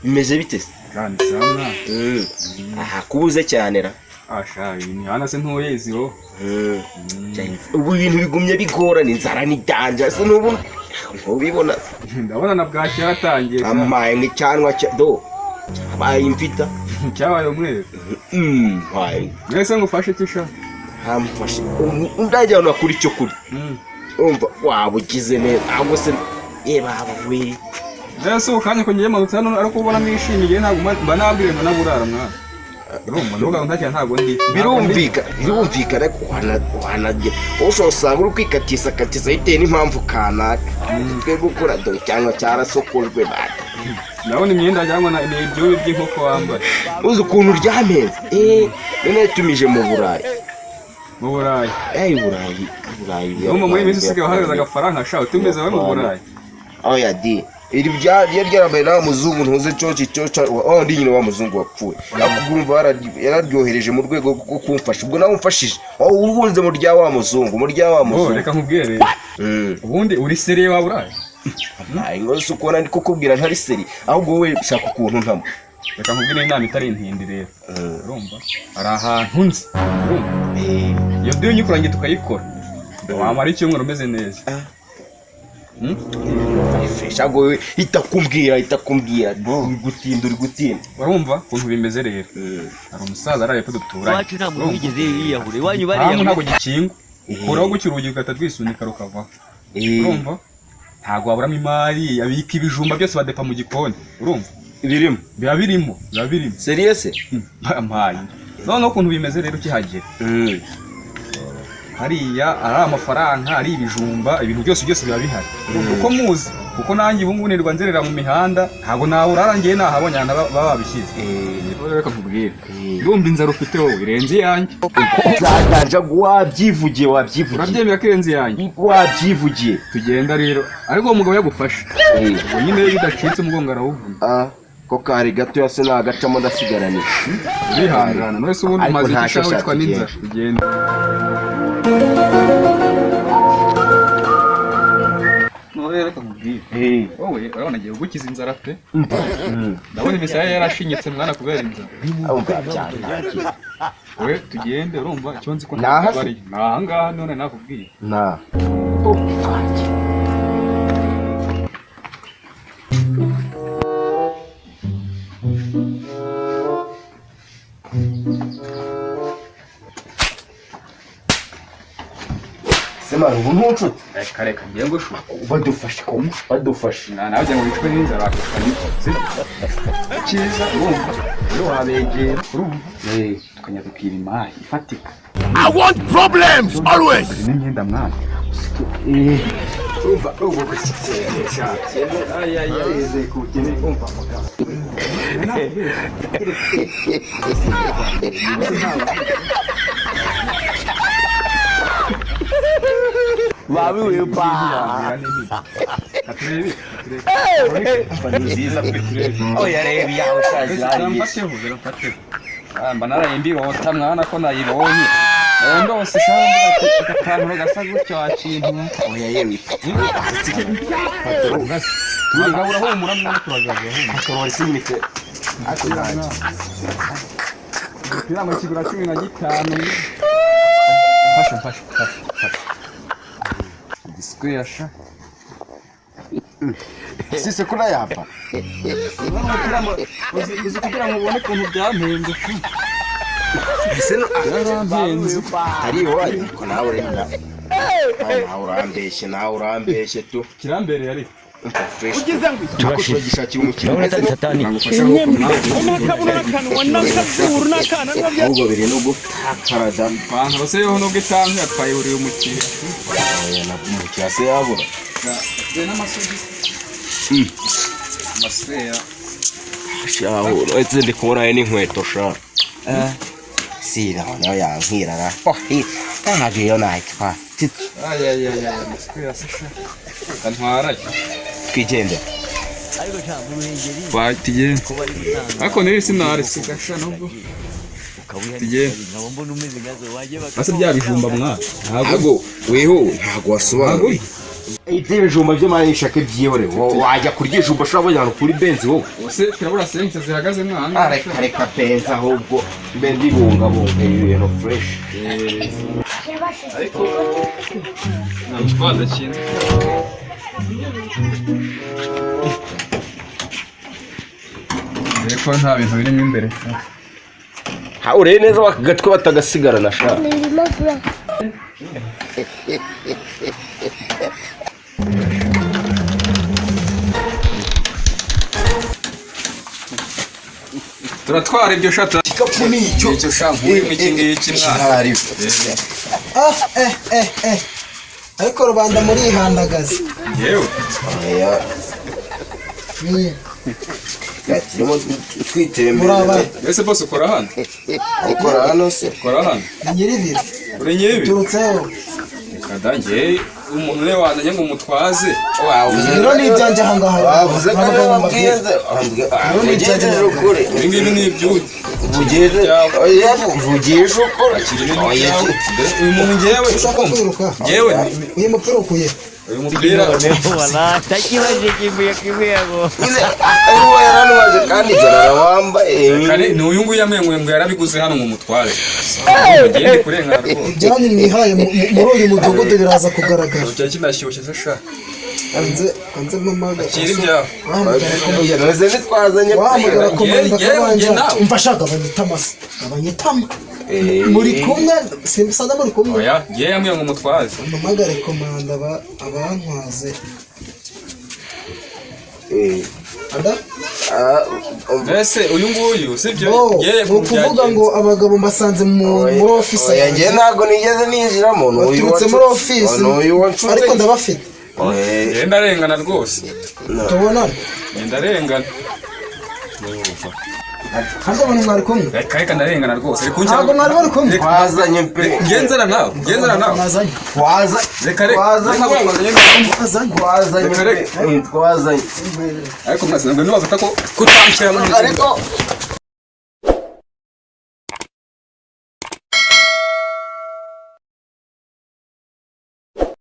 bimeze bite kandi sana aha kubuze cyane ra asha ni hana se ntoyezi ho ubu ibintu bigumye bigorana inzara n'idanja se n'ubu ubibona ndabona na bwaki yatangiye amaye nk'icyanwa do abaye imfita cyabaye umwe hayi nese ngufashe kisha hamfashe ndajyana kuri cyo kuri umva wabugize neza ahubwo se baba we nese ukanye ko ngiye manutse hano ariko ubona mwishimiye ntabwo mba nabwire no naburara mwana Rumva ntacyane ntago ndi birumvikana ko wanajye usanga uri kwikatisa yiteye n'impamvu kanaka twe gukora do cyangwa cyarasokojwe bati ndabona imyenda cyangwa na ibyo by'inkoko wambaye uzi ukuntu ryameze none tumije mu Burayi Burayi no muri minsi usigaye uhagaze agafaranga shaho tumeze we mu Burayi oya di iri ryarabaye na muzungu ntuze cyoca ndi nyine wa muzungu wapfuye akugurumva yararyohereje mu rwego rwo kumfasha ubwo nawe umfashije ubunze mu rya wa muzungu reka nkubwire ubundi uri seriye wa Burayi ngo se ukona ndi kukubwira ntari seri ahubwo wowe shaka ukuntu ntamo reka nkubwire inama itari intindi rero urumva ari ahantu nzi urumva iyo ndiyo nyikurangiye tukayikora wamara icyumweru umeze neza shago itakumbwira uri gutinda urumva kuntu bimeze rero ari umusaza araye ko duturanye wacu nta muntu wigeze yiyahure wanyu bariya ntabwo gikingo ukuraho gucyura urugi ugatadwisunika rukava urumva ntago waburamo imari abika ibijumba byose badepa mu gikoni urumva biba birimo serious mpaye none ukuntu bimeze rero ukihagera hariya ari amafaranga ari ibijumba ibintu byose biba bihari uko muzi kuko nanjye ubu ngubu nirwa nzerera mu mihanda ntago nawe urarangiye nahabonye baba babishyize reka nkubwire ndumva inzara ufite wowe irenze yanjye zadanja wabyivugiye urabyemera ko irenze yanjye wabyivugiye tugenda rero ariko uwo mugabo yagufasha ubu nyine iyo bidacitse umugongo arawuvuna ko kari gato yase nagacamo ndasigarane bihangana none se ubundi umaze igishaka witwa n'inzara tugenda reka nkubwire wowe urabona agiye kugukiza inzara pe ndabona imisaya yarashinyitse mwana kubera inzara we tugende urumva icyo nzi ko ntabari nahangaha none nakubwiye Semana ubu ntunshuti reka ngiye ngo shu badufashe nawe ngo wicwe n'inzara bakishwa n'inzara cyiza urumva iyo wabegera urumva tukanya dukira imari ifatika I want problems always n'imyenda mwana urumva kugene umva Babi wepa oya reba yawe shaje mba narayimbiroota mwana ko nayibonye ndose shamba akantu gasa gutyo kintu oya yewe turagabura ho mura mwana turagabura ho akora simite akuraje kira mu kigura 15 fasha disque sha sise kuna yapa uzi kugira ngo ubone kuntu byampende biseno arambenze ari waje ko nawe renda nawe urambeshye tu kirambere yari ugize ngo turashira gishakira umukino urabona satani ubwo biri no gutakaraza bantu bose yo no gitanka atwaye uri umukino oya nabumukira se yabura amasfera shaho etse ndikubona n'inkweto sha sira nayo yankirara ntagiye yo nahitwa aya amasfera sha kantwara twigende ariko cyangwa urengeri batije ako nari sinari sigasha nubwo tije ngabona umeze ngazo waje basa bya bijumba mwana ntago weho ntago wasobanura ibijumba by'amanisha ke byihore wajya kurya ijumba ushobora kujyana kuri benzi wowe ose turabura sente zihagaze mwana reka peza ahubwo mbe ndibungabunga ibintu fresh ariko ntabwo twadakinze ariko nta bintu birimo imbere urebe neza bakagatwe batagasigarana sha turatwara ibyo shata igikapu ni icyo shampoo imikingi y'ikimwana ariko rubanda murihandagaza yewe turimo twitembera ese bose ukora hano ukora hano se ukora hano nyiribiri uri nyiribi turutseho kadange umuntu we wazanye ngo umutwaze rero ni ibyanjye ahangaha wavuze ko ari wabwiyenze ugejeje ukuri ibi ngibi ni ibyuya vugisha ukuri uyu muntu ngewe ushaka kwiruka ngewe uyu mupira ukuye uyu mupira Wala, takibaje kibuya ngo. ari wowe yaranubaze kandi jarara wambaye kare ni uyu nguyu yamenguye ngo yarabiguze hano mu mutware ngende kurengana rwose ibyanyu mwihaye muri uyu mudugudu biraza kugaragara cyari kinashyushye se sha kanze mamaga kiri ibyawe nose ntitwazanye wahamagara komanda kabanja nawe. umfasha gabanyitama muri kumwe simsada muri kumwe oya ngewe yambwiye ngo umutwaze mpamagare komanda abantwaze ada mbese uyu nguyu sibyo ngewe kuvuga ngo abagabo mbasanze muri office oya ngewe ntabwo nigeze ninjiramo baturutse muri office ariko ndabafite ngenda arengana rwose tubonana ngenda arengana kandi abantu mwari kumwe reka ndarengana rwose ntabwo mwari bari kumwe twazanye pe ngenzana nawe mwazanye twaza reka twazanye ariko mwese ntabwo nibaza ko kutanshyira mu ariko